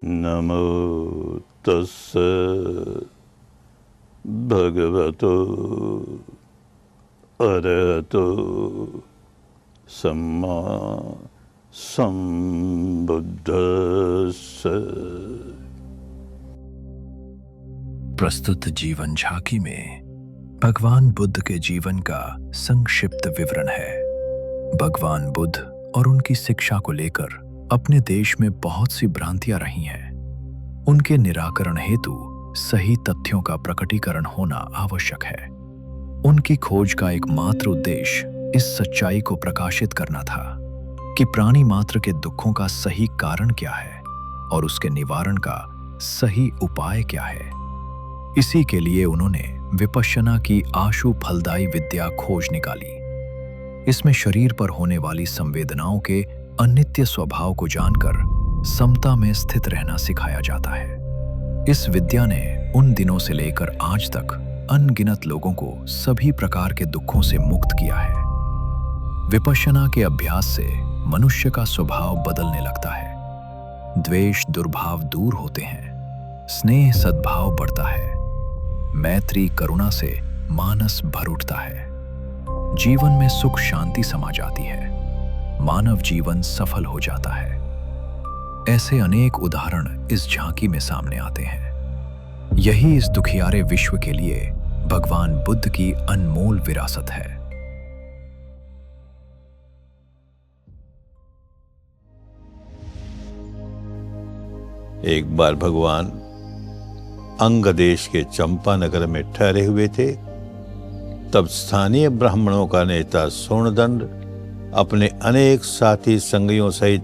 नमो तस्स भगवतो अरहतो सम्मा संबुद्धस्स। प्रस्तुत जीवन झांकी में भगवान बुद्ध के जीवन का संक्षिप्त विवरण है। भगवान बुद्ध और उनकी शिक्षा को लेकर अपने देश में बहुत सी भ्रांतियां रही हैं। उनके निराकरण हेतु सही तथ्यों का प्रकटीकरण होना आवश्यक है। उनकी खोज का एकमात्र उद्देश्य इस सच्चाई को प्रकाशित करना था कि प्राणी मात्र के दुखों का सही कारण क्या है और उसके निवारण का सही उपाय क्या है। इसी के लिए उन्होंने विपश्यना की आशु फलदायी विद्या खोज निकाली। इसमें शरीर पर होने वाली संवेदनाओं के अनित्य स्वभाव को जानकर समता में स्थित रहना सिखाया जाता है। इस विद्या ने उन दिनों से लेकर आज तक अनगिनत लोगों को सभी प्रकार के दुखों से मुक्त किया है। विपश्यना के अभ्यास से मनुष्य का स्वभाव बदलने लगता है। द्वेष दुर्भाव दूर होते हैं, स्नेह सद्भाव बढ़ता है, मैत्री करुणा से मानस भर उठता है, जीवन में सुख शांति समा जाती है, मानव जीवन सफल हो जाता है। ऐसे अनेक उदाहरण इस झांकी में सामने आते हैं। यही इस दुखियारे विश्व के लिए भगवान बुद्ध की अनमोल विरासत है। एक बार भगवान अंग देश के चंपानगर में ठहरे हुए थे। तब स्थानीय ब्राह्मणों का नेता सोणदंड अपने अनेक साथी संगियों सहित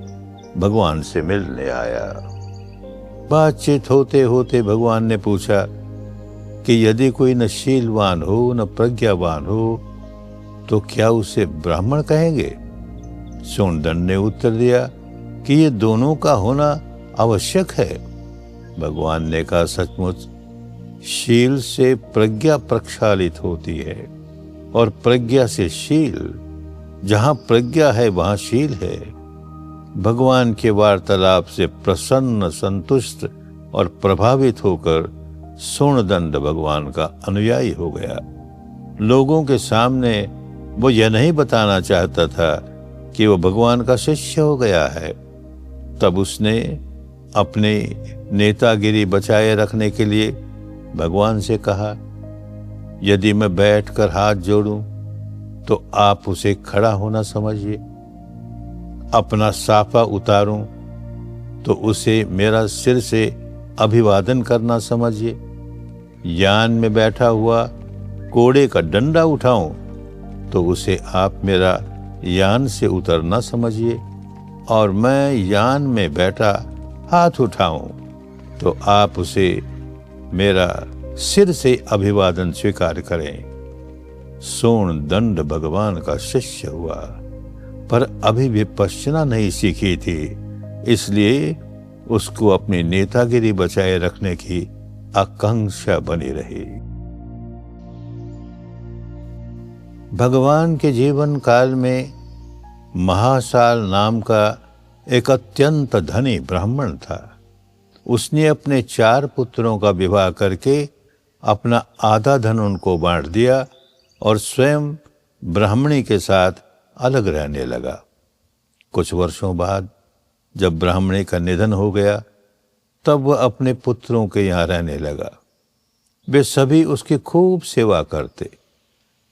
भगवान से मिलने आया। बातचीत होते होते भगवान ने पूछा कि यदि कोई न शीलवान हो न प्रज्ञावान हो तो क्या उसे ब्राह्मण कहेंगे? सोणदंड ने उत्तर दिया कि ये दोनों का होना आवश्यक है। भगवान ने कहा, सचमुच शील से प्रज्ञा प्रक्षालित होती है और प्रज्ञा से शील। जहां प्रज्ञा है वहां शील है। भगवान के वार्तालाप से प्रसन्न, संतुष्ट और प्रभावित होकर सोणदंड भगवान का अनुयायी हो गया। लोगों के सामने वो यह नहीं बताना चाहता था कि वो भगवान का शिष्य हो गया है। तब उसने अपनी नेतागिरी बचाए रखने के लिए भगवान से कहा, यदि मैं बैठकर हाथ जोड़ूं तो आप उसे खड़ा होना समझिए, अपना साफा उतारूं तो उसे मेरा सिर से अभिवादन करना समझिए, यान में बैठा हुआ कोड़े का डंडा उठाऊं तो उसे आप मेरा यान से उतरना समझिए, और मैं यान में बैठा हाथ उठाऊं तो आप उसे मेरा सिर से अभिवादन स्वीकार करें। सोणदंड भगवान का शिष्य हुआ, पर अभी विपश्यना नहीं सीखी थी, इसलिए उसको अपनी नेतागिरी बचाए रखने की आकांक्षा बनी रही। भगवान के जीवन काल में महासाल नाम का एक अत्यंत धनी ब्राह्मण था। उसने अपने 4 पुत्रों का विवाह करके अपना आधा धन उनको बांट दिया और स्वयं ब्राह्मणी के साथ अलग रहने लगा। कुछ वर्षों बाद जब ब्राह्मणी का निधन हो गया तब वह अपने पुत्रों के यहाँ रहने लगा। वे सभी उसकी खूब सेवा करते,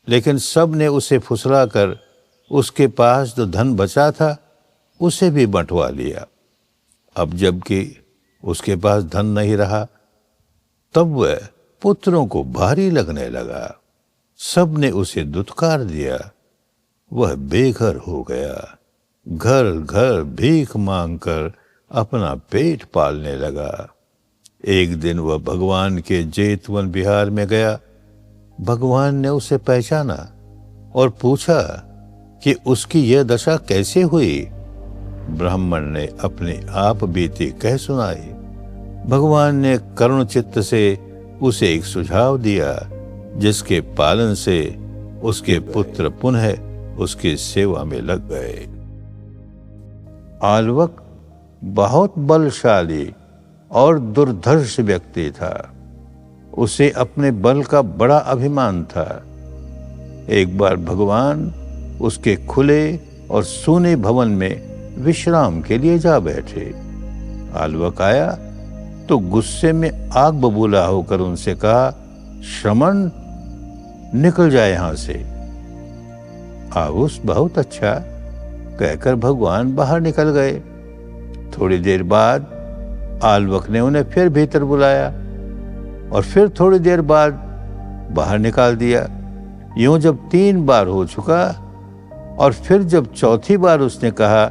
लेकिन सब ने उसे फुसलाकर उसके पास जो धन बचा था उसे भी बंटवा लिया। अब जबकि उसके पास धन नहीं रहा तब वह पुत्रों को भारी लगने लगा। सब ने उसे दुत्कार दिया। वह बेघर हो गया, घर घर भीख मांगकर अपना पेट पालने लगा। एक दिन वह भगवान के जेतवन विहार में गया। भगवान ने उसे पहचाना और पूछा कि उसकी यह दशा कैसे हुई। ब्राह्मण ने अपनी आप बीती कह सुनाई। भगवान ने करुण चित्त से उसे एक सुझाव दिया, जिसके पालन से उसके पुत्र पुनः उसकी सेवा में लग गए। आल्वक बहुत बलशाली और दुर्धर्ष व्यक्ति था। उसे अपने बल का बड़ा अभिमान था। एक बार भगवान उसके खुले और सूने भवन में विश्राम के लिए जा बैठे। आल्वक आया तो गुस्से में आग बबूला होकर उनसे कहा, श्रमण, निकल जाए यहां से। आउस बहुत अच्छा कहकर भगवान बाहर निकल गए। थोड़ी देर बाद आल्वक ने उन्हें फिर भीतर बुलाया और फिर थोड़ी देर बाद बाहर निकाल दिया। यूं जब 3 बार हो चुका और फिर जब चौथी बार उसने कहा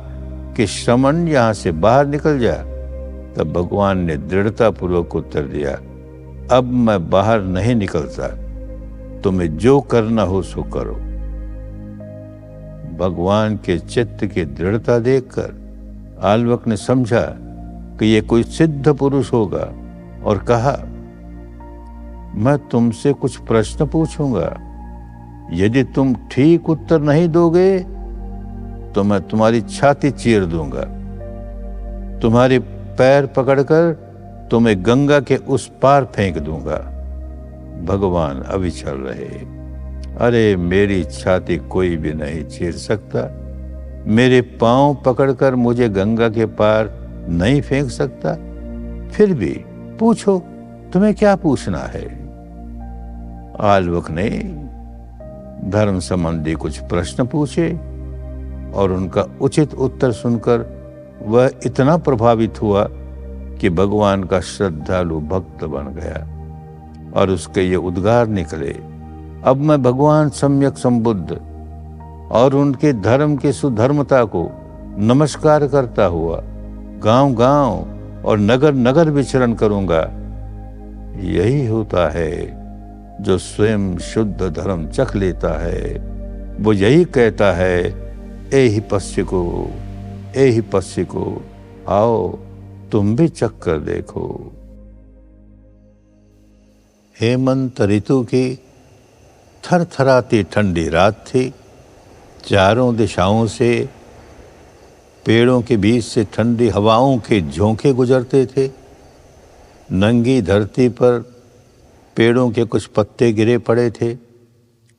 कि श्रमण यहां से बाहर निकल जा, तब भगवान ने दृढ़तापूर्वक उत्तर दिया, अब मैं बाहर नहीं निकलता, तुम्हें जो करना हो सो करो। भगवान के चित्त की दृढ़ता देखकर आल्वक ने समझा कि ये कोई सिद्ध पुरुष होगा और कहा, मैं तुमसे कुछ प्रश्न पूछूंगा। यदि तुम ठीक उत्तर नहीं दोगे तो मैं तुम्हारी छाती चीर दूंगा। तुम्हारे पैर पकड़कर तुम्हें गंगा के उस पार फेंक दूंगा। भगवान अविचल रहे। अरे मेरी छाती कोई भी नहीं चीर सकता, मेरे पांव पकड़कर मुझे गंगा के पार नहीं फेंक सकता। फिर भी पूछो, तुम्हें क्या पूछना है? आल्वक ने धर्म संबंधी कुछ प्रश्न पूछे और उनका उचित उत्तर सुनकर वह इतना प्रभावित हुआ कि भगवान का श्रद्धालु भक्त बन गया और उसके ये उद्गार निकले, अब मैं भगवान सम्यक संबुद्ध और उनके धर्म की सुधर्मता को नमस्कार करता हुआ गांव-गांव और नगर-नगर विचरण करूंगा। यही होता है जो स्वयं शुद्ध धर्म चख लेता है। वो यही कहता है, एहि पश्य को आओ तुम भी चख कर देखो। हेमंत ऋतु की थरथराती ठंडी रात थी। चारों दिशाओं से पेड़ों के बीच से ठंडी हवाओं के झोंके गुजरते थे। नंगी धरती पर पेड़ों के कुछ पत्ते गिरे पड़े थे।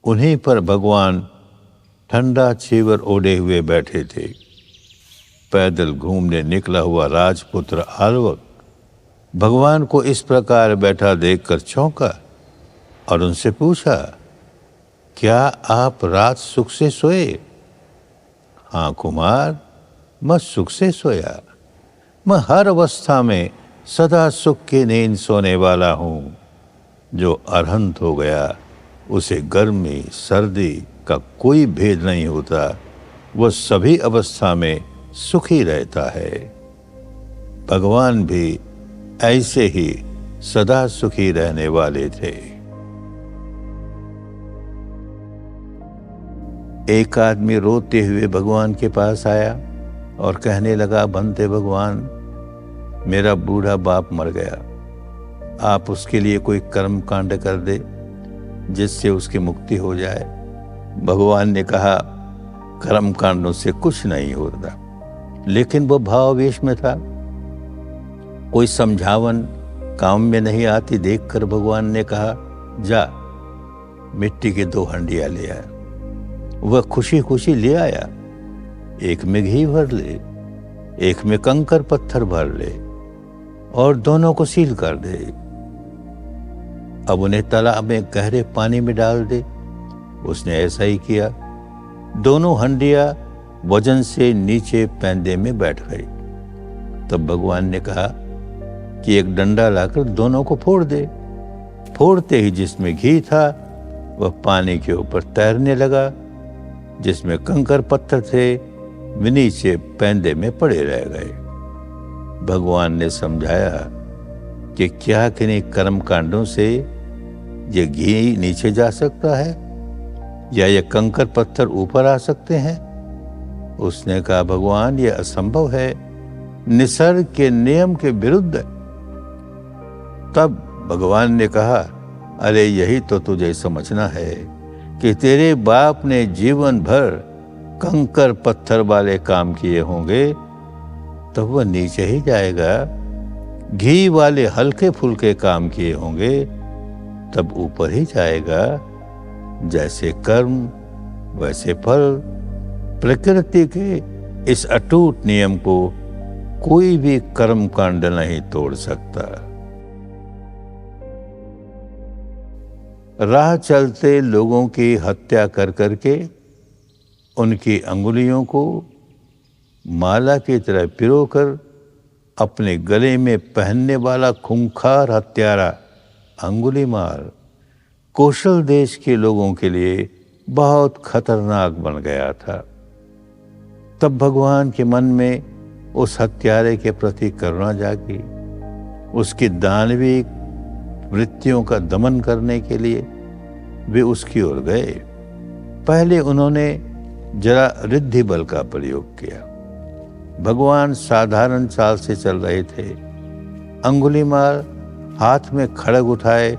उन्हीं पर भगवान ठंडा चीवर ओढ़े हुए बैठे थे। पैदल घूमने निकला हुआ राजपुत्र आल्वक भगवान को इस प्रकार बैठा देखकर चौंका और उनसे पूछा, क्या आप रात सुख से सोए? हाँ कुमार, मैं सुख से सोया। मैं हर अवस्था में सदा सुख की नींद सोने वाला हूँ। जो अरहंत हो गया उसे गर्मी सर्दी का कोई भेद नहीं होता, वह सभी अवस्था में सुखी रहता है। भगवान भी ऐसे ही सदा सुखी रहने वाले थे। एक आदमी रोते हुए भगवान के पास आया और कहने लगा, बंदे भगवान, मेरा बूढ़ा बाप मर गया, आप उसके लिए कोई कर्म कांड कर दे जिससे उसकी मुक्ति हो जाए। भगवान ने कहा, कर्म कांडों से कुछ नहीं होता। लेकिन वो भावावेश में था। कोई समझावन काम में नहीं आती देखकर भगवान ने कहा, जा मिट्टी की 2 हंडियां ले आया। वह खुशी खुशी ले आया। एक में घी भर ले, एक में कंकर पत्थर भर ले और दोनों को सील कर दे। अब उन्हें तालाब में गहरे पानी में डाल दे। उसने ऐसा ही किया। दोनों हंडियां वजन से नीचे पैंदे में बैठ गई। तब भगवान ने कहा कि एक डंडा लाकर दोनों को फोड़ दे। फोड़ते ही जिसमें घी था वह पानी के ऊपर तैरने लगा, जिसमें कंकर पत्थर थे वे नीचे पैंदे में पड़े रह गए। भगवान ने समझाया कि क्या किन्हीं कर्म कांडों से ये घी नीचे जा सकता है या ये कंकर पत्थर ऊपर आ सकते हैं? उसने कहा, भगवान ये असंभव है, निसर्ग के नियम के विरुद्ध है। तब भगवान ने कहा, अरे यही तो तुझे समझना है कि तेरे बाप ने जीवन भर कंकर पत्थर वाले काम किए होंगे, तो वह नीचे ही जाएगा। घी वाले हल्के फुल्के काम किए होंगे तब ऊपर ही जाएगा। जैसे कर्म वैसे फल। प्रकृति के इस अटूट नियम को कोई भी कर्म कांड नहीं तोड़ सकता। राह चलते लोगों की हत्या कर करके उनकी अंगुलियों को माला की तरह पिरोकर अपने गले में पहनने वाला खूंखार हत्यारा अंगुलीमाल कौशल देश के लोगों के लिए बहुत खतरनाक बन गया था। तब भगवान के मन में उस हत्यारे के प्रति करुणा जागी। उसकी दानवी वृत्तियों का दमन करने के लिए वे उसकी ओर गए। पहले उन्होंने जरा रिद्धि बल का प्रयोग किया। भगवान साधारण चाल से चल रहे थे। अंगुलीमाल हाथ में खड़ग उठाए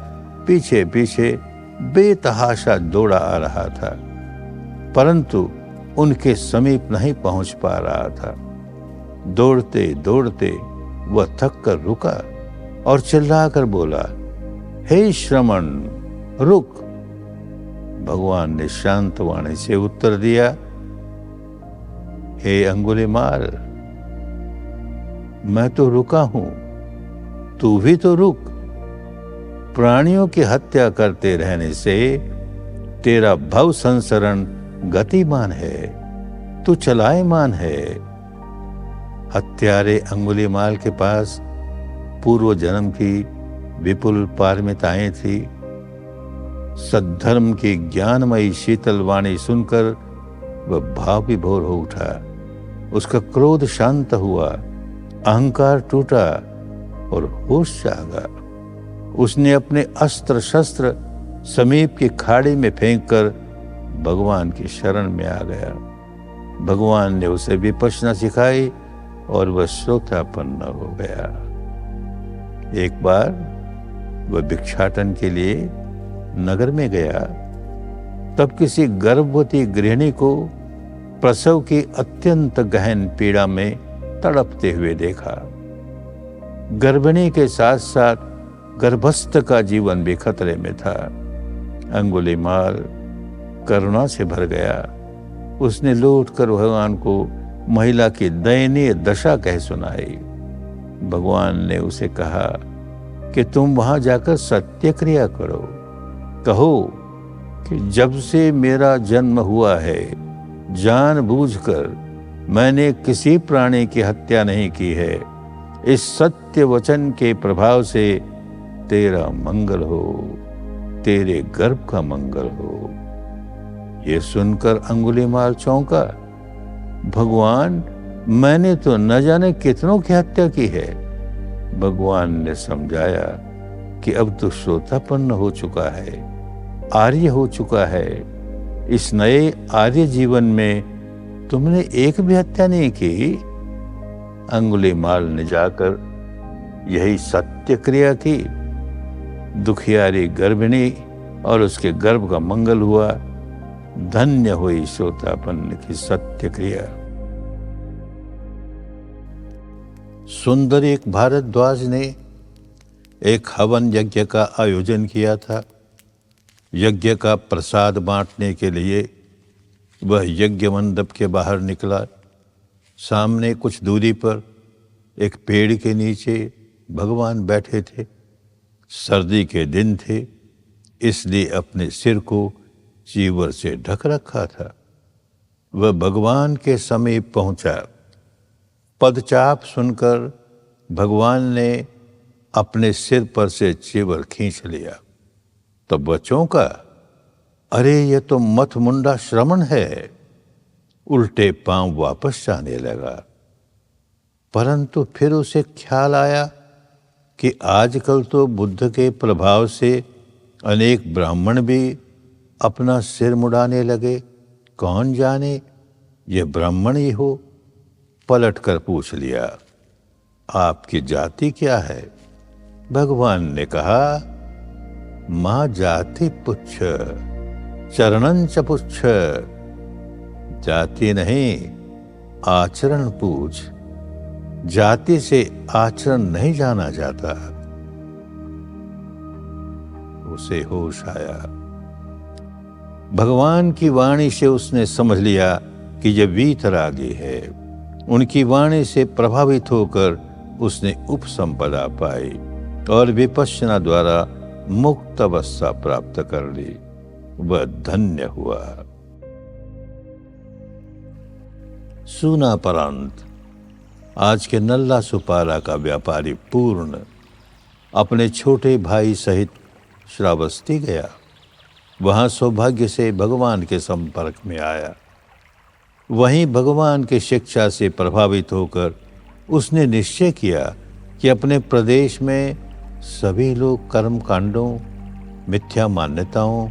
पीछे पीछे बेतहाशा दौड़ा आ रहा था, परंतु उनके समीप नहीं पहुंच पा रहा था। दौड़ते दौड़ते वह थक कर रुका और चिल्लाकर बोला, हे श्रमण रुक। भगवान ने शांत वाणी से उत्तर दिया, हे अंगुलीमाल, मैं तो रुका हूं, तू भी तो रुक। प्राणियों की हत्या करते रहने से तेरा भव संसरण गतिमान है, तू चलायमान है। हत्यारे अंगुलीमाल के पास पूर्व जन्म की विपुल पारमिताएं थी। सद्धर्म की ज्ञानमयी शीतल वाणी सुनकर वह भाव विभोर हो उठा। उसका क्रोध शांत हुआ, अहंकार टूटा और होश जागा। उसने अपने अस्त्र शस्त्र समीप की खाड़ी में फेंककर भगवान की शरण में आ गया। भगवान ने उसे विपश्यना सिखाई और वह श्रोतापन्न हो गया। एक बार वह भिक्षाटन के लिए नगर में गया, तब किसी गर्भवती गृहिणी को प्रसव की अत्यंत गहन पीड़ा में तड़पते हुए देखा। गर्भिणी के साथ साथ गर्भस्थ का जीवन भी खतरे में था। अंगुलीमाल करुणा से भर गया। उसने लौटकर भगवान को महिला की दयनीय दशा कह सुनाई। भगवान ने उसे कहा कि तुम वहां जाकर सत्य क्रिया करो। कहो कि जब से मेरा जन्म हुआ है, जानबूझकर मैंने किसी प्राणी की हत्या नहीं की है। इस सत्य वचन के प्रभाव से तेरा मंगल हो, तेरे गर्भ का मंगल हो। ये सुनकर अंगुलीमाल चौंका। भगवान, मैंने तो न जाने कितनों की हत्या की है। भगवान ने समझाया कि अब तो श्रोतापन्न हो चुका है, आर्य हो चुका है। इस नए आर्य जीवन में तुमने एक भी हत्या नहीं की। अंगुलीमाल ने जाकर यही सत्य क्रिया की। दुखियारी गर्भिणी और उसके गर्भ का मंगल हुआ। धन्य हुई श्रोतापन्न की सत्य क्रिया। सुंदर एक भारद्वाज ने एक हवन यज्ञ का आयोजन किया था। यज्ञ का प्रसाद बांटने के लिए वह यज्ञ मंडप के बाहर निकला। सामने कुछ दूरी पर एक पेड़ के नीचे भगवान बैठे थे। सर्दी के दिन थे, इसलिए अपने सिर को चीवर से ढक रखा था। वह भगवान के समीप पहुंचा। पदचाप सुनकर भगवान ने अपने सिर पर से चीवर खींच लिया। तब वह चौंका, अरे ये तो मथमुंडा श्रमण है। उल्टे पांव वापस जाने लगा। परंतु फिर उसे ख्याल आया कि आजकल तो बुद्ध के प्रभाव से अनेक ब्राह्मण भी अपना सिर मुड़ाने लगे। कौन जाने ये ब्राह्मण ही हो। पलट कर पूछ लिया, आपकी जाति क्या है? भगवान ने कहा, मां जाति पुच्छ, चरणं च पुच्छ। जाति नहीं, आचरण पूछ। जाति से आचरण नहीं जाना जाता। उसे होश आया। भगवान की वाणी से उसने समझ लिया कि यह वीतरागी है। उनकी वाणी से प्रभावित होकर उसने उपसंपदा पाई और विपश्यना द्वारा मुक्त अवस्था प्राप्त कर ली। वह धन्य हुआ। सूनापरांत आज के नल्ला सुपारा का व्यापारी पूर्ण अपने छोटे भाई सहित श्रावस्ती गया। वहां सौभाग्य से भगवान के संपर्क में आया। वहीं भगवान की शिक्षा से प्रभावित होकर उसने निश्चय किया कि अपने प्रदेश में सभी लोग कर्म कांडों, मिथ्या मान्यताओं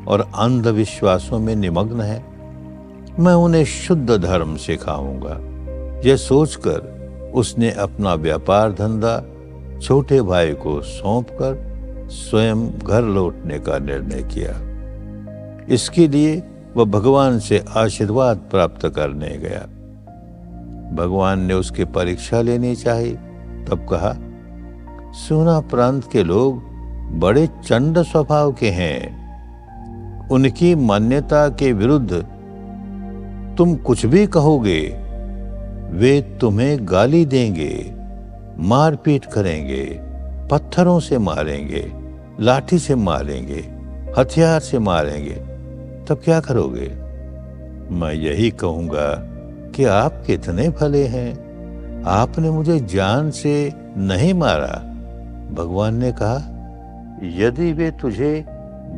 और अंधविश्वासों में निमग्न हैं। मैं उन्हें शुद्ध धर्म सिखाऊंगा। यह सोचकर उसने अपना व्यापार धंधा छोटे भाई को सौंपकर स्वयं घर लौटने का निर्णय किया। इसके लिए वह भगवान से आशीर्वाद प्राप्त करने गया। भगवान ने उसकी परीक्षा लेनी चाही, तब कहा, सूना प्रांत के लोग बड़े चंड स्वभाव के हैं। उनकी मान्यता के विरुद्ध तुम कुछ भी कहोगे, वे तुम्हें गाली देंगे, मारपीट करेंगे, पत्थरों से मारेंगे, लाठी से मारेंगे, हथियार से मारेंगे। तब क्या करोगे? मैं यही कहूंगा कि आप कितने भले हैं, आपने मुझे जान से नहीं मारा। भगवान ने कहा, यदि वे तुझे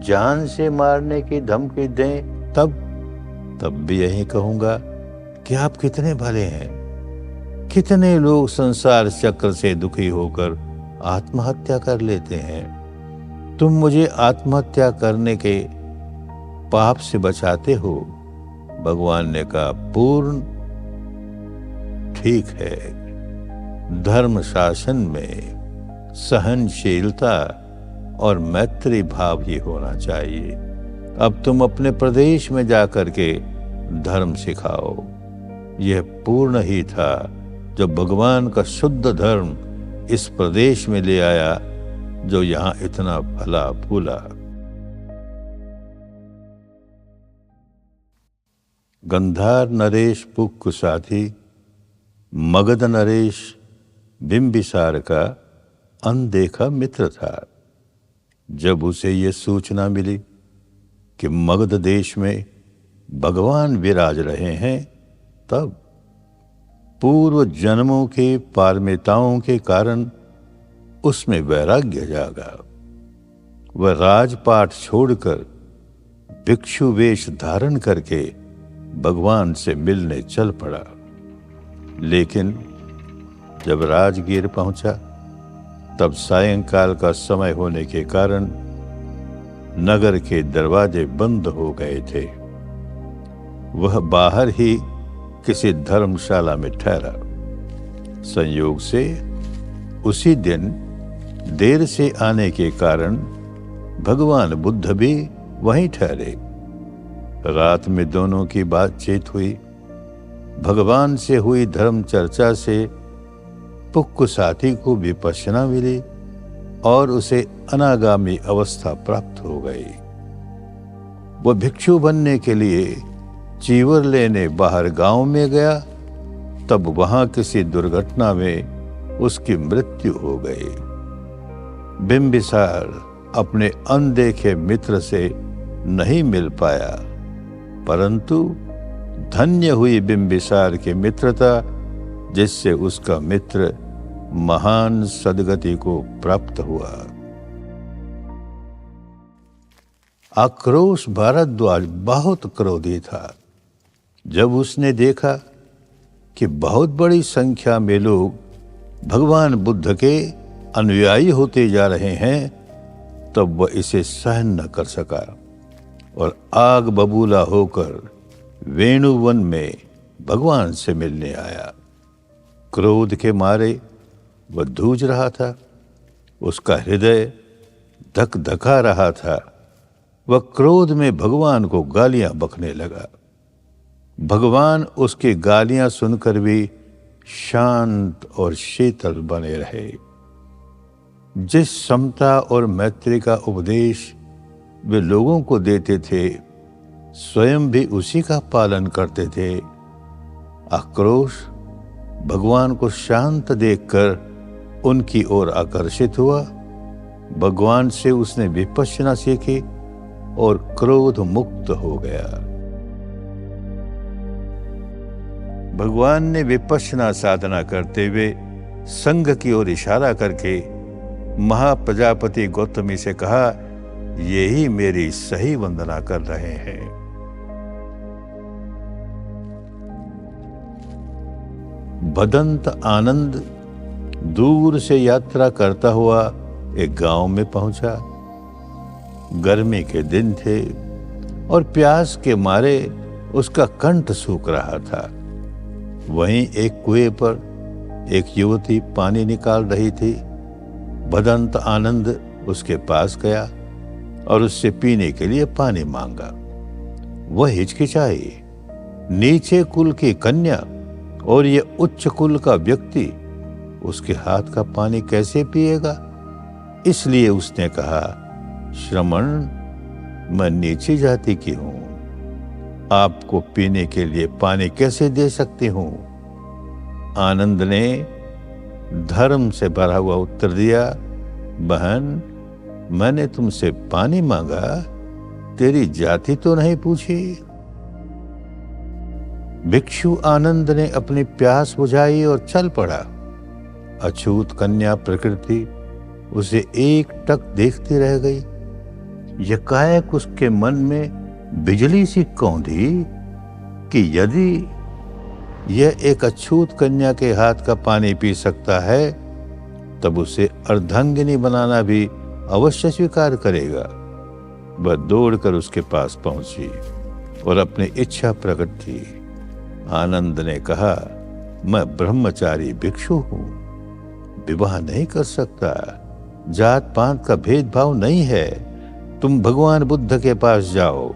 जान से मारने की धमकी दें तब भी यही कहूंगा कि आप कितने भले हैं। कितने लोग संसार चक्र से दुखी होकर आत्महत्या कर लेते हैं। तुम मुझे आत्महत्या करने के पाप से बचाते हो। भगवान ने कहा, पूर्ण ठीक है। धर्म शासन में सहनशीलता और मैत्री भाव ही होना चाहिए। अब तुम अपने प्रदेश में जाकर के धर्म सिखाओ। यह पूर्ण ही था जो भगवान का शुद्ध धर्म इस प्रदेश में ले आया, जो यहां इतना फला फूला। गंधार नरेश पुक्क साथी मगध नरेश बिंबिसार का अनदेखा मित्र था। जब उसे ये सूचना मिली कि मगध देश में भगवान विराज रहे हैं, तब पूर्व जन्मों के पारमिताओं के कारण उसमें वैराग्य जागा। वह राजपाट छोड़कर भिक्षु वेश धारण करके भगवान से मिलने चल पड़ा। लेकिन जब राजगीर पहुंचा, तब सायंकाल का समय होने के कारण नगर के दरवाजे बंद हो गए थे। वह बाहर ही किसी धर्मशाला में ठहरा। संयोग से उसी दिन देर से आने के कारण भगवान बुद्ध भी वहीं ठहरे। रात में दोनों की बातचीत हुई। भगवान से हुई धर्म चर्चा से पुक्क साथी को विपश्यना मिली और उसे अनागामी अवस्था प्राप्त हो गई। वह भिक्षु बनने के लिए चीवर लेने बाहर गांव में गया। तब वहां किसी दुर्घटना में उसकी मृत्यु हो गई। बिंबिसार अपने अनदेखे मित्र से नहीं मिल पाया, परंतु धन्य हुई बिंबिसार की मित्रता, जिससे उसका मित्र महान सद्गति को प्राप्त हुआ। आक्रोश भारद्वाज बहुत क्रोधी था। जब उसने देखा कि बहुत बड़ी संख्या में लोग भगवान बुद्ध के अनुयायी होते जा रहे हैं, तब वह इसे सहन न कर सका और आग बबूला होकर वेणुवन में भगवान से मिलने आया। क्रोध के मारे वह धूज रहा था। उसका हृदय धक धका रहा था। वह क्रोध में भगवान को गालियां बकने लगा। भगवान उसकी गालियां सुनकर भी शांत और शीतल बने रहे। जिस समता और मैत्री का उपदेश वे लोगों को देते थे, स्वयं भी उसी का पालन करते थे। आक्रोश भगवान को शांत देखकर उनकी ओर आकर्षित हुआ। भगवान से उसने विपश्यना सीखी और क्रोध मुक्त हो गया। भगवान ने विपश्यना साधना करते हुए संघ की ओर इशारा करके महाप्रजापति गौतमी से कहा, यही मेरी सही वंदना कर रहे हैं। भदंत आनंद दूर से यात्रा करता हुआ एक गांव में पहुंचा। गर्मी के दिन थे और प्यास के मारे उसका कंठ सूख रहा था। वहीं एक कुएं पर एक युवती पानी निकाल रही थी। भदंत आनंद उसके पास गया और उससे पीने के लिए पानी मांगा। वह हिचकिचाई। नीचे कुल की कन्या और ये उच्च कुल का व्यक्ति उसके हाथ का पानी कैसे पिएगा? इसलिए उसने कहा, श्रमण, मैं नीची जाति की हूं, आपको पीने के लिए पानी कैसे दे सकती हूं? आनंद ने धर्म से भरा हुआ उत्तर दिया, बहन, मैंने तुमसे पानी मांगा, तेरी जाति तो नहीं पूछी। भिक्षु आनंद ने अपनी प्यास बुझाई और चल पड़ा। अछूत कन्या प्रकृति उसे एक टक देखती रह गई। यकाएक उसके मन में बिजली सी कौंधी कि यदि यह एक अछूत कन्या के हाथ का पानी पी सकता है, तब उसे अर्धांगिनी बनाना भी अवश्य स्वीकार करेगा। वह दौड़कर उसके पास पहुंची और अपनी इच्छा प्रकट की। आनंद ने कहा, मैं ब्रह्मचारी भिक्षु हूं, विवाह नहीं कर सकता, जात पात का भेदभाव नहीं है। तुम भगवान बुद्ध के पास जाओ,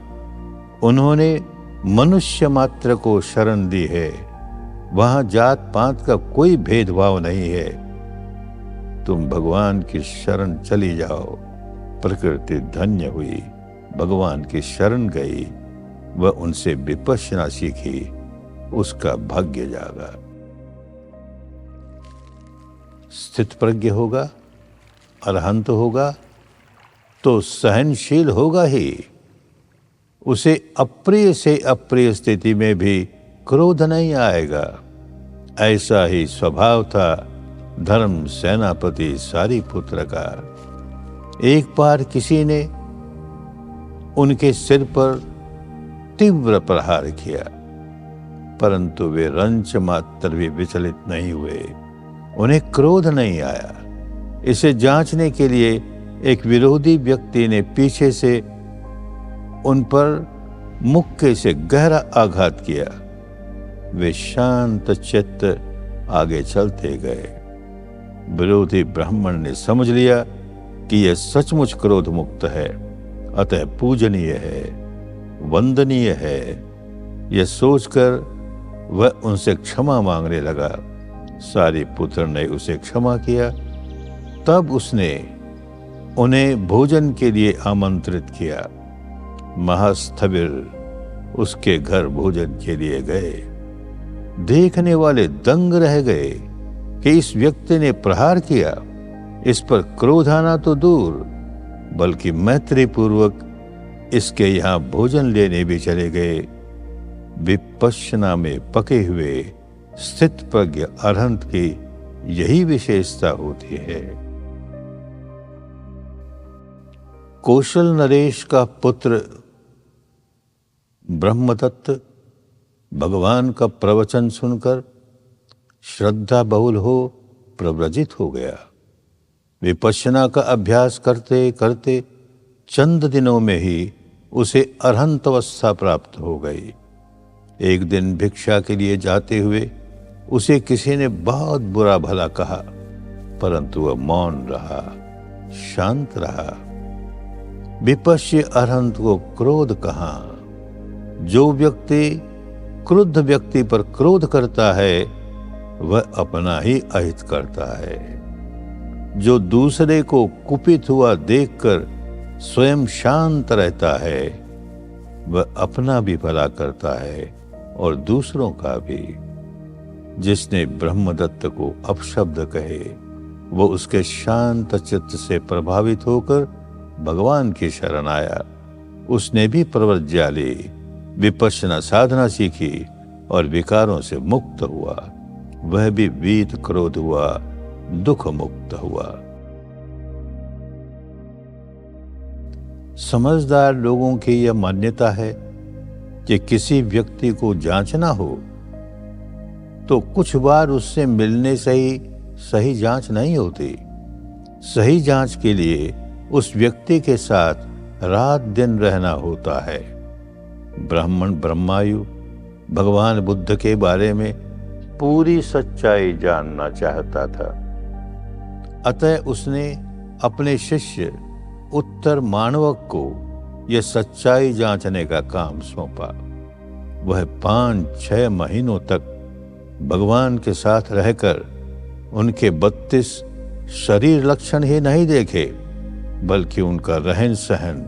उन्होंने मनुष्य मात्र को शरण दी है, वहां जात पात का कोई भेदभाव नहीं है। तुम भगवान की शरण चली जाओ। प्रकृति धन्य हुई, भगवान की शरण गई, वह उनसे विपश्यना सीखी, उसका भाग्य जागा। स्थित प्रज्ञ होगा, अरहंत होगा तो सहनशील होगा ही। उसे अप्रिय से अप्रिय स्थिति में भी क्रोध नहीं आएगा। ऐसा ही स्वभाव था धर्म सेनापति सारिपुत्र का। एक बार किसी ने उनके सिर पर तीव्र प्रहार किया, परंतु वे रंच मात्र भी विचलित नहीं हुए। उन्हें क्रोध नहीं आया। इसे जांचने के लिए एक विरोधी व्यक्ति ने पीछे से उन पर मुक्के से गहरा आघात किया। वे शांत चित्त आगे चलते गए। विरोधी ब्राह्मण ने समझ लिया कि यह सचमुच क्रोध मुक्त है, अतः पूजनीय है, वंदनीय है। यह सोचकर वह उनसे क्षमा मांगने लगा। सारिपुत्र ने उसे क्षमा किया। तब उसने उन्हें भोजन के लिए आमंत्रित किया। महास्थविर उसके घर भोजन के लिए गए। देखने वाले दंग रह गए कि इस व्यक्ति ने प्रहार किया। इस पर क्रोध आना तो दूर, बल्कि मैत्री पूर्वक इसके यहाँ भोजन लेने भी चले गए। विपश्यना में पके हुए स्थित प्रज्ञ अरहंत की यही विशेषता होती है। कौशल नरेश का पुत्र ब्रह्मदत्त भगवान का प्रवचन सुनकर श्रद्धा बहुल हो प्रव्रजित हो गया। विपश्यना का अभ्यास करते करते चंद दिनों में ही उसे अरहंत अवस्था प्राप्त हो गई। एक दिन भिक्षा के लिए जाते हुए उसे किसी ने बहुत बुरा भला कहा, परंतु वह मौन रहा, शांत रहा। विपश्य अरहंत को क्रोध कहाँ। जो व्यक्ति क्रुद्ध व्यक्ति पर क्रोध करता है वह अपना ही अहित करता है। जो दूसरे को कुपित हुआ देखकर स्वयं शांत रहता है, वह अपना भी भला करता है और दूसरों का भी। जिसने ब्रह्मदत्त को अपशब्द कहे, वो उसके शांत चित्त से प्रभावित होकर भगवान की शरण आया। उसने भी प्रवज्ञा ली, विपश्यना साधना सीखी और विकारों से मुक्त हुआ। वह भी वीत क्रोध हुआ, दुख मुक्त हुआ। समझदार लोगों की यह मान्यता है कि किसी व्यक्ति को जांचना हो तो कुछ बार उससे मिलने से ही सही जांच नहीं होती। सही जांच के लिए उस व्यक्ति के साथ रात दिन रहना होता है। ब्राह्मण ब्रह्मायु भगवान बुद्ध के बारे में पूरी सच्चाई जानना चाहता था। अतः उसने अपने शिष्य उत्तर माणवक को यह सच्चाई जांचने का काम सौंपा। वह 5-6 महीनों तक भगवान के साथ रहकर उनके 32 शरीर लक्षण ही नहीं देखे, बल्कि उनका रहन सहन,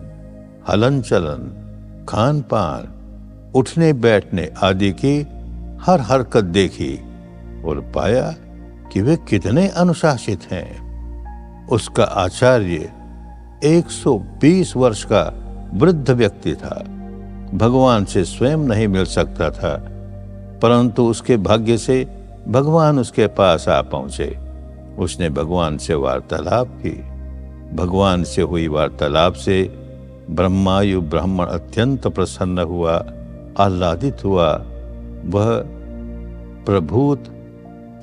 हलन चलन, खान पान, उठने बैठने आदि की हर हरकत देखी और पाया कि वे कितने अनुशासित हैं। उसका आचार्य 120 वर्ष का वृद्ध व्यक्ति था। भगवान से स्वयं नहीं मिल सकता था, परंतु उसके भाग्य से भगवान उसके पास आ पहुंचे। उसने भगवान से वार्तालाप की। भगवान से हुई वार्तालाप से ब्रह्मायु ब्राह्मण अत्यंत प्रसन्न हुआ, आह्लादित हुआ। वह प्रभूत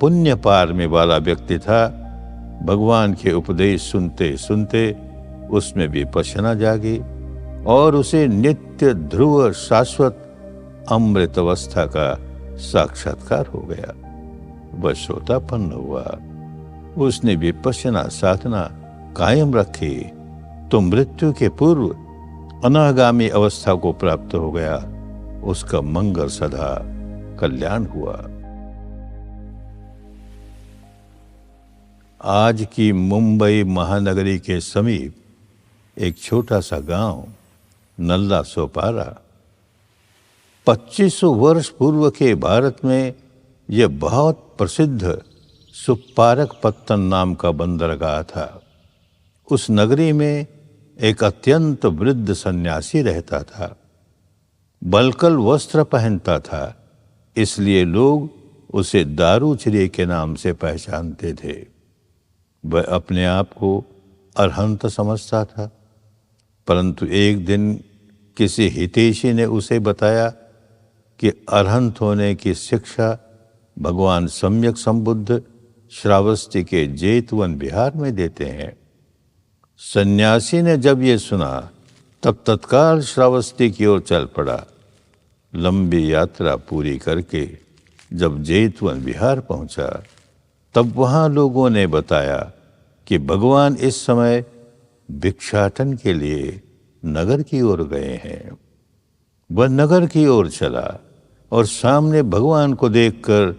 पुण्य पार में वाला व्यक्ति था। भगवान के उपदेश सुनते सुनते उसमें विपश्यना जागी और उसे नित्य ध्रुव शाश्वत अमृत अवस्था का साक्षात्कार हो गया। वह श्रोतापन्न हुआ। उसने विपश्यना साधना कायम रखी तो मृत्यु के पूर्व अनागामी अवस्था को प्राप्त हो गया। उसका मंगल सदा कल्याण हुआ। आज की मुंबई महानगरी के समीप एक छोटा सा गांव नल्ला सोपारा। 2500 वर्ष पूर्व के भारत में यह बहुत प्रसिद्ध सुपारक पत्तन नाम का बंदरगाह था। उस नगरी में एक अत्यंत वृद्ध सन्यासी रहता था। बलकल वस्त्र पहनता था, इसलिए लोग उसे दारूचिरे के नाम से पहचानते थे। वह अपने आप को अरहंत समझता था, परंतु एक दिन किसी हितैषी ने उसे बताया कि अरहंत होने की शिक्षा भगवान सम्यक संबुद्ध श्रावस्ती के जेतवन बिहार में देते हैं। सन्यासी ने जब ये सुना तब तत्काल श्रावस्ती की ओर चल पड़ा। लंबी यात्रा पूरी करके जब जेतवन बिहार पहुंचा, तब वहां लोगों ने बताया कि भगवान इस समय भिक्षाटन के लिए नगर की ओर गए हैं। वह नगर की ओर चला और सामने भगवान को देखकर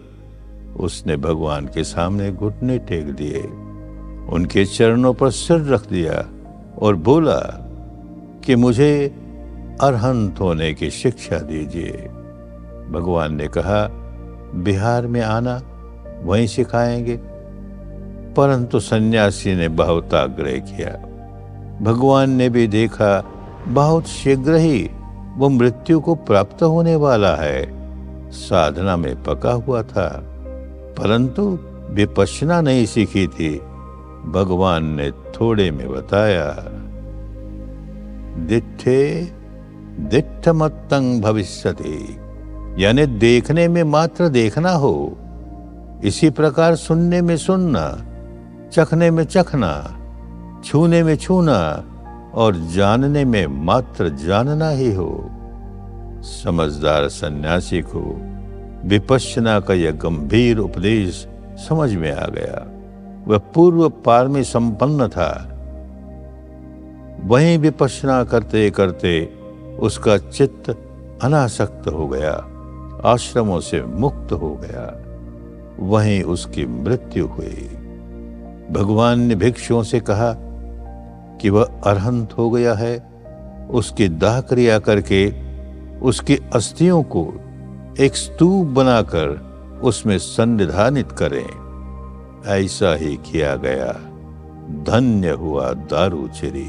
उसने भगवान के सामने घुटने टेक दिए, उनके चरणों पर सिर रख दिया और बोला कि मुझे अरहंत होने की शिक्षा दीजिए। भगवान ने कहा, बिहार में आना, वहीं सिखाएंगे। परंतु सन्यासी ने बहुत आग्रह किया। भगवान ने भी देखा बहुत शीघ्र ही वो मृत्यु को प्राप्त होने वाला है। साधना में पका हुआ था, परंतु विपश्यना नहीं सीखी थी। भगवान ने थोड़े में बताया, दिट्ठे दिट्ठमत्तं भविष्यति, यानी देखने में मात्र देखना हो, इसी प्रकार सुनने में सुनना, चखने में चखना, छूने में छूना और जानने में मात्र जानना ही हो। समझदार सन्यासी को विपश्यना का यह गंभीर उपदेश समझ में आ गया। वह पूर्व पारमी संपन्न था। वहीं विपश्यना करते करते उसका चित्त अनासक्त हो गया, आश्रमों से मुक्त हो गया। वहीं उसकी मृत्यु हुई। भगवान ने भिक्षुओं से कहा कि वह अरहंत हो गया है, उसकी दाह क्रिया करके उसकी अस्थियों को एक स्तूप बनाकर उसमें सन्निधानित करें। ऐसा ही किया गया। धन्य हुआ दारूचिरी।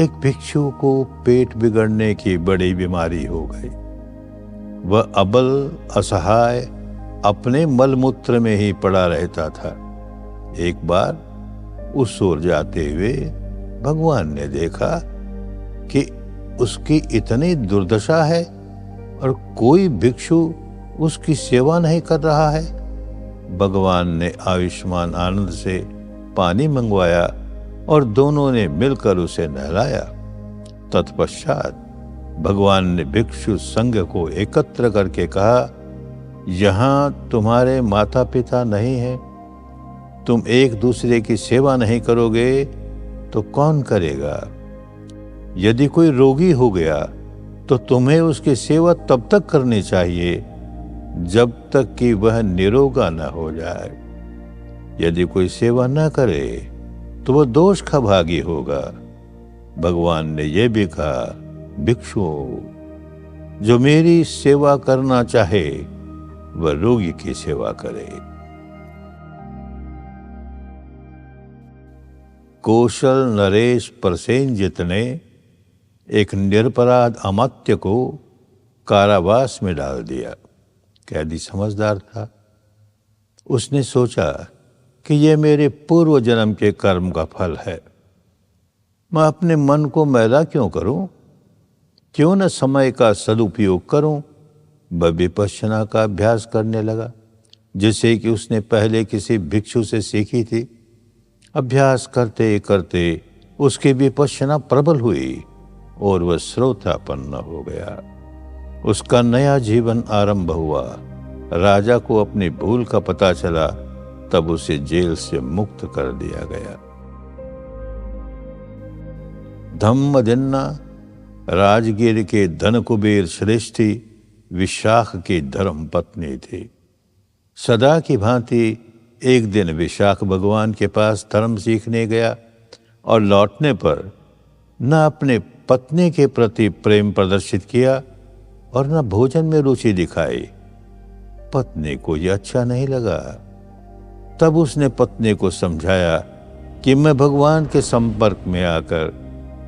एक भिक्षु को पेट बिगड़ने की बड़ी बीमारी हो गई। वह अबल असहाय अपने मलमूत्र में ही पड़ा रहता था। एक बार उस ओर जाते हुए भगवान ने देखा कि उसकी इतनी दुर्दशा है और कोई भिक्षु उसकी सेवा नहीं कर रहा है। भगवान ने आयुष्मान आनंद से पानी मंगवाया और दोनों ने मिलकर उसे नहलाया। तत्पश्चात भगवान ने भिक्षु संघ को एकत्र करके कहा, यहाँ तुम्हारे माता पिता नहीं हैं, तुम एक दूसरे की सेवा नहीं करोगे तो कौन करेगा? यदि कोई रोगी हो गया तो तुम्हें उसकी सेवा तब तक करनी चाहिए जब तक कि वह निरोगा न हो जाए। यदि कोई सेवा न करे तो वह दोष का भागी होगा। भगवान ने यह भी कहा, भिक्षुओं, जो मेरी सेवा करना चाहे वह रोगी की सेवा करे। कौशल नरेश प्रसेनजित ने एक निरपराध अमात्य को कारावास में डाल दिया। कैदी समझदार था। उसने सोचा कि यह मेरे पूर्व जन्म के कर्म का फल है। मैं अपने मन को मैला क्यों करूं? क्यों न समय का सदुपयोग करूं? वह विपश्यना का अभ्यास करने लगा, जिसे कि उसने पहले किसी भिक्षु से सीखी थी। अभ्यास करते करते उसकी विपश्यना प्रबल हुई और वह श्रोतापन्न हो गया। उसका नया जीवन आरंभ हुआ। राजा को अपनी भूल का पता चला, तब उसे जेल से मुक्त कर दिया गया। धम्मदिन्ना राजगीर के धनकुबेर श्रेष्ठी विशाख की धर्म पत्नी थी। सदा की भांति एक दिन विशाख भगवान के पास धर्म सीखने गया और लौटने पर न अपने पत्नी के प्रति प्रेम प्रदर्शित किया और न भोजन में रुचि दिखाई। पत्नी को यह अच्छा नहीं लगा। तब उसने पत्नी को समझाया कि मैं भगवान के संपर्क में आकर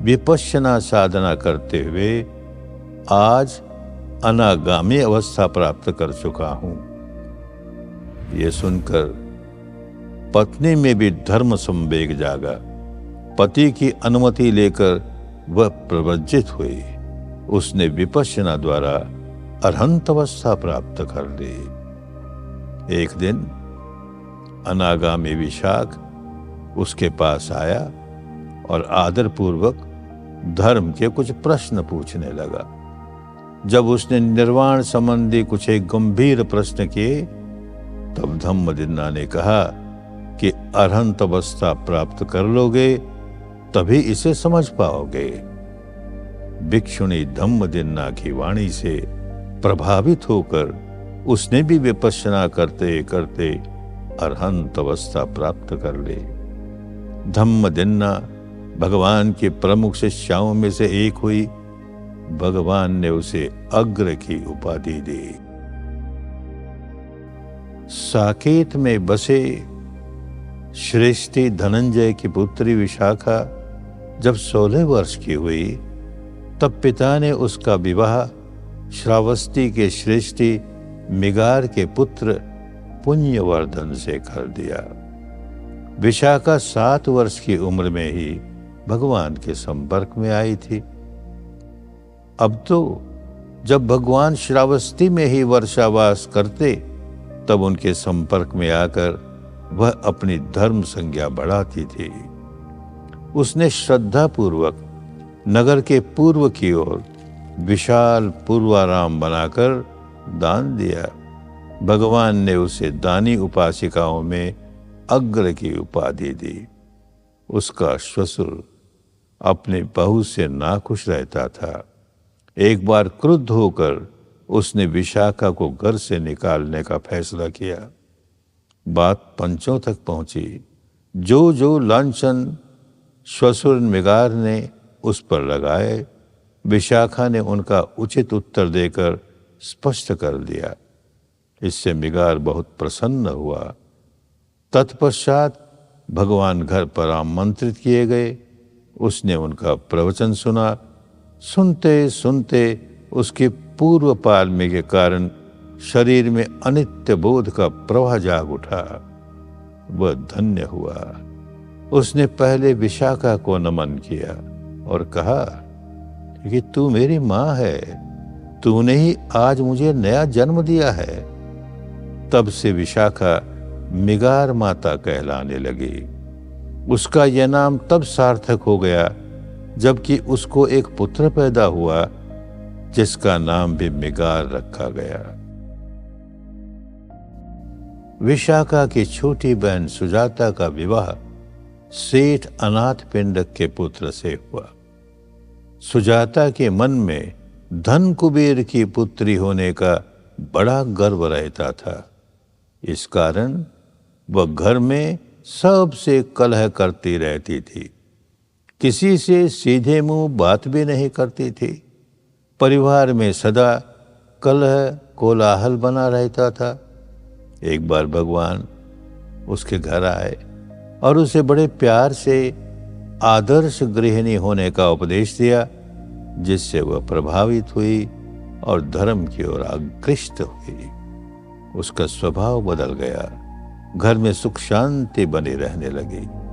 विपश्यना साधना करते हुए आज अनागामी अवस्था प्राप्त कर चुका हूं। ये सुनकर पत्नी में भी धर्म संवेग जागा। पति की अनुमति लेकर वह प्रवज्जित हुई। उसने विपश्यना द्वारा अरहंत अवस्था प्राप्त कर ली। एक दिन अनागामी विशाख उसके पास आया और आदरपूर्वक धर्म के कुछ प्रश्न पूछने लगा। जब उसने निर्वाण संबंधी कुछ एक गंभीर प्रश्न किए, तब धम्मदिन्ना ने कहा कि अरहंत अवस्था प्राप्त कर लोगे तभी इसे समझ पाओगे। भिक्षुणी धम्मदिन्ना की वाणी से प्रभावित होकर उसने भी विपश्यना करते करते अरहंत अवस्था प्राप्त कर ली। धम्मदिन्ना भगवान के प्रमुख शिष्यों में से एक हुई। भगवान ने उसे अग्र की उपाधि दी। साकेत में बसे श्रेष्ठी धनंजय की पुत्री विशाखा जब 16 वर्ष की हुई, तब पिता ने उसका विवाह श्रावस्ती के श्रेष्ठी मिगार के पुत्र पुण्यवर्धन से कर दिया। विशाखा 7 वर्ष की उम्र में ही भगवान के संपर्क में आई थी। अब तो जब भगवान श्रावस्ती में ही वर्षावास करते, तब उनके संपर्क में आकर वह अपनी धर्म संज्ञा बढ़ाती थी। उसने श्रद्धापूर्वक नगर के पूर्व की ओर विशाल पूर्वाराम बनाकर दान दिया। भगवान ने उसे दानी उपासिकाओं में अग्र की उपाधि दी। उसका श्वशुर अपनी बहू से नाखुश रहता था। एक बार क्रुद्ध होकर उसने विशाखा को घर से निकालने का फैसला किया। बात पंचों तक पहुंची। जो जो लांछन श्वशुर मिगार ने उस पर लगाए, विशाखा ने उनका उचित उत्तर देकर स्पष्ट कर दिया। इससे मिगार बहुत प्रसन्न हुआ। तत्पश्चात भगवान घर पर आमंत्रित किए गए। उसने उनका प्रवचन सुना। सुनते सुनते उसके पूर्व पाल्मी के कारण शरीर में अनित्य बोध का प्रवाह जाग उठा। वह धन्य हुआ। उसने पहले विशाखा को नमन किया और कहा कि तू मेरी मां है, तूने ही आज मुझे नया जन्म दिया है। तब से विशाखा मिगार माता कहलाने लगी। उसका यह नाम तब सार्थक हो गया जबकि उसको एक पुत्र पैदा हुआ जिसका नाम भी मिगार रखा गया। विशाखा की छोटी बहन सुजाता का विवाह सेठ अनाथ पिंडक के पुत्र से हुआ। सुजाता के मन में धन कुबेर की पुत्री होने का बड़ा गर्व रहता था। इस कारण वह घर में सबसे कलह करती रहती थी। किसी से सीधे मुंह बात भी नहीं करती थी। परिवार में सदा कलह कोलाहल बना रहता था। एक बार भगवान उसके घर आए और उसे बड़े प्यार से आदर्श गृहिणी होने का उपदेश दिया, जिससे वह प्रभावित हुई और धर्म की ओर आकृष्ट हुई। उसका स्वभाव बदल गया। घर में सुख शांति बनी रहने लगी।